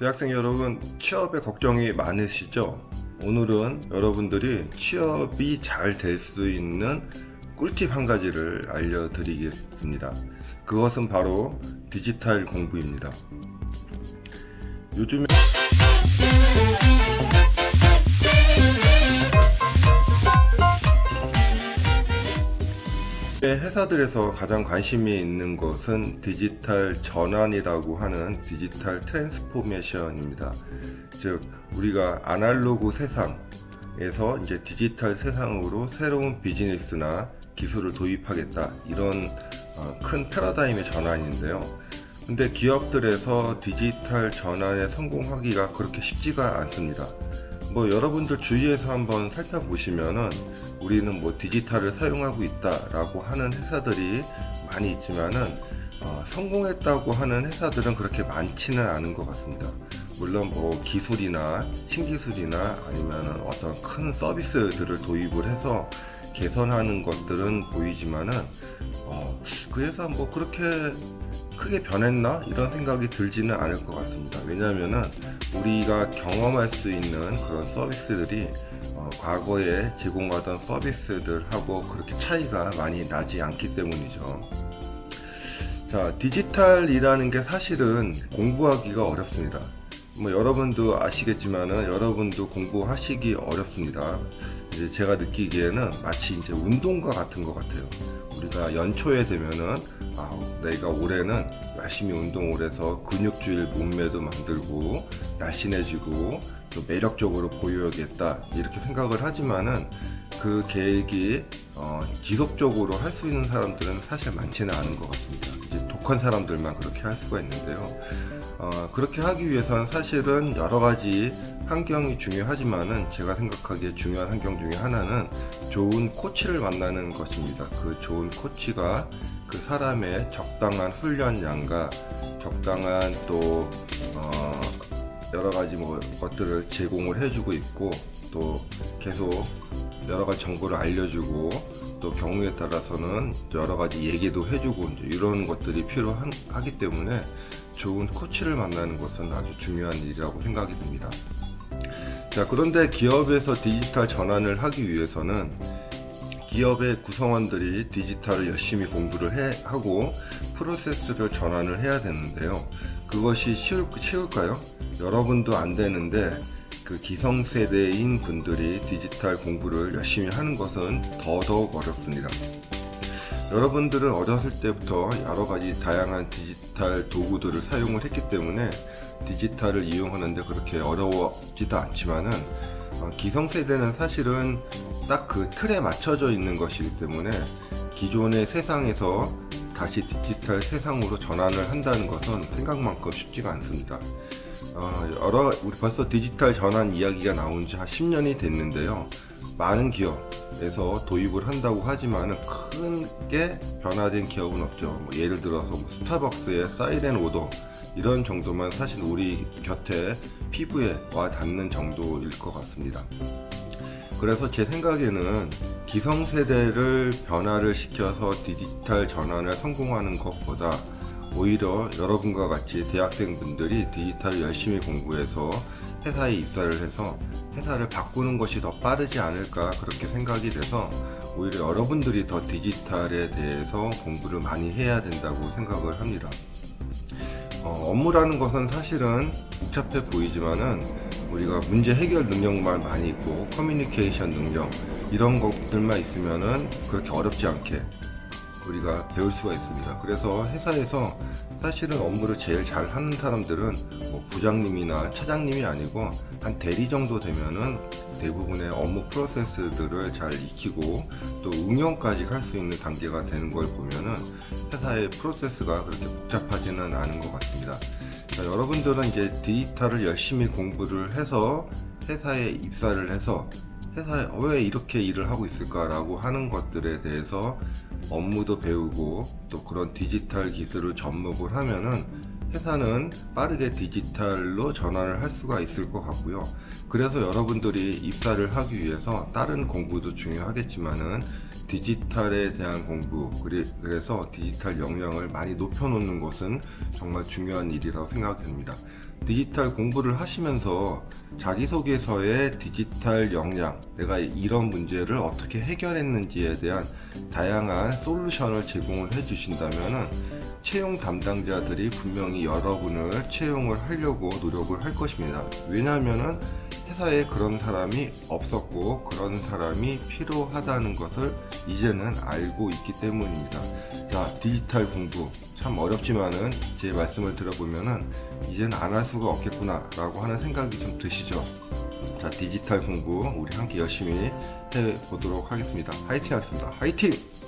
대학생 여러분, 취업에 걱정이 많으시죠? 오늘은 여러분들이 취업이 잘 될 수 있는 꿀팁 한 가지를 알려드리겠습니다. 그것은 바로 디지털 공부입니다. 요즘에 회사들에서 가장 관심이 있는 것은 디지털 전환이라고 하는 디지털 트랜스포메이션입니다. 즉, 우리가 아날로그 세상에서 이제 디지털 세상으로 새로운 비즈니스나 기술을 도입하겠다, 이런 큰 패러다임의 전환인데요. 근데 기업들에서 디지털 전환에 성공하기가 그렇게 쉽지가 않습니다. 여러분들 주위에서 한번 살펴보시면은 우리는 디지털을 사용하고 있다라고 하는 회사들이 많이 있지만은 성공했다고 하는 회사들은 그렇게 많지는 않은 것 같습니다. 물론 기술이나 신기술이나 아니면은 어떤 큰 서비스들을 도입을 해서 개선하는 것들은 보이지만은 그 회사 그렇게 크게 변했나? 이런 생각이 들지는 않을 것 같습니다. 왜냐하면은 우리가 경험할 수 있는 그런 서비스들이 과거에 제공하던 서비스들하고 그렇게 차이가 많이 나지 않기 때문이죠. 자, 디지털이라는 게 사실은 공부하기가 어렵습니다. 여러분도 아시겠지만은 여러분도 공부하시기 어렵습니다. 이제 제가 느끼기에는 마치 이제 운동과 같은 것 같아요. 우리가 연초에 되면은 내가 올해는 열심히 운동을 해서 근육질 몸매도 만들고 날씬해지고 또 매력적으로 보여야겠다, 이렇게 생각을 하지만은 그 계획이 지속적으로 할 수 있는 사람들은 사실 많지는 않은 것 같습니다. 이제 독한 사람들만 그렇게 할 수가 있는데요. 그렇게 하기 위해서는 사실은 여러 가지 환경이 중요하지만은 제가 생각하기에 중요한 환경 중에 하나는 좋은 코치를 만나는 것입니다. 그 좋은 코치가 그 사람의 적당한 훈련량과 적당한 또 여러 가지 것들을 제공을 해주고 있고, 또 계속 여러 가지 정보를 알려주고, 또 경우에 따라서는 여러 가지 얘기도 해주고, 이런 것들이 필요하기 때문에 좋은 코치를 만나는 것은 아주 중요한 일이라고 생각이 듭니다. 자, 그런데 기업에서 디지털 전환을 하기 위해서는 기업의 구성원들이 디지털을 열심히 공부를 하고 프로세스를 전환을 해야 되는데요. 그것이 쉬울까요? 여러분도 안 되는데 그 기성세대인 분들이 디지털 공부를 열심히 하는 것은 더더욱 어렵습니다. 여러분들은 어렸을 때부터 여러 가지 다양한 디지털 도구들을 사용을 했기 때문에 디지털을 이용하는데 그렇게 어려워지도 않지만은 기성세대는 사실은 딱 그 틀에 맞춰져 있는 것이기 때문에 기존의 세상에서 다시 디지털 세상으로 전환을 한다는 것은 생각만큼 쉽지가 않습니다. 우리 벌써 디지털 전환 이야기가 나온 지 한 10년이 됐는데요. 많은 기업에서 도입을 한다고 하지만 크게 변화된 기업은 없죠. 예를 들어서 스타벅스의 사이렌 오더, 이런 정도만 사실 우리 곁에 피부에 와 닿는 정도일 것 같습니다. 그래서 제 생각에는 기성세대를 변화를 시켜서 디지털 전환을 성공하는 것보다 오히려 여러분과 같이 대학생분들이 디지털을 열심히 공부해서 회사에 입사를 해서 회사를 바꾸는 것이 더 빠르지 않을까, 그렇게 생각이 돼서 오히려 여러분들이 더 디지털에 대해서 공부를 많이 해야 된다고 생각을 합니다. 업무라는 것은 사실은 복잡해 보이지만은 우리가 문제 해결 능력만 많이 있고 커뮤니케이션 능력, 이런 것들만 있으면은 그렇게 어렵지 않게 우리가 배울 수가 있습니다. 그래서 회사에서 사실은 업무를 제일 잘 하는 사람들은 부장님이나 차장님이 아니고 한 대리 정도 되면은 대부분의 업무 프로세스들을 잘 익히고 또 응용까지 할 수 있는 단계가 되는 걸 보면은 회사의 프로세스가 그렇게 복잡하지는 않은 것 같습니다. 자, 여러분들은 이제 디지털을 열심히 공부를 해서 회사에 입사를 해서 회사에 왜 이렇게 일을 하고 있을까라고 하는 것들에 대해서 업무도 배우고 또 그런 디지털 기술을 접목을 하면은 회사는 빠르게 디지털로 전환을 할 수가 있을 것 같고요. 그래서 여러분들이 입사를 하기 위해서 다른 공부도 중요하겠지만은 디지털에 대한 공부, 그래서 디지털 역량을 많이 높여놓는 것은 정말 중요한 일이라고 생각됩니다. 디지털 공부를 하시면서 자기소개서에 디지털 역량, 내가 이런 문제를 어떻게 해결했는지에 대한 다양한 솔루션을 제공을 해주신다면 채용 담당자들이 분명히 여러분을 채용을 하려고 노력을 할 것입니다. 왜냐하면 회사에 그런 사람이 없었고 그런 사람이 필요하다는 것을 이제는 알고 있기 때문입니다. 자, 디지털 공부 참 어렵지만은 제 말씀을 들어보면은 이제는 안 할 수가 없겠구나 라고 하는 생각이 좀 드시죠. 자, 디지털 공부 우리 함께 열심히 해보도록 하겠습니다. 화이팅 하겠습니다. 화이팅!